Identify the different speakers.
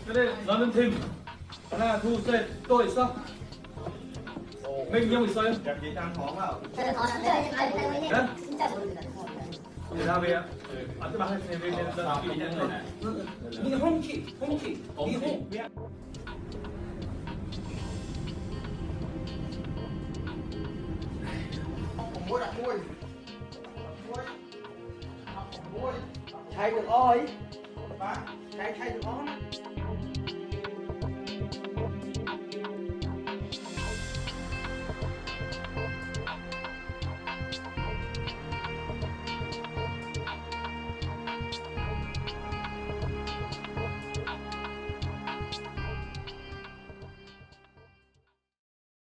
Speaker 1: 그래 너는 팀 하나 둘셋또 있어? 맹형 있어요?
Speaker 2: 진짜 모릅니다.
Speaker 1: Người ta về anh cái bạn hay về
Speaker 3: 이게 홈키, 홈키, 이게 홈.
Speaker 4: Chạy được ơi. Chạy được ơi.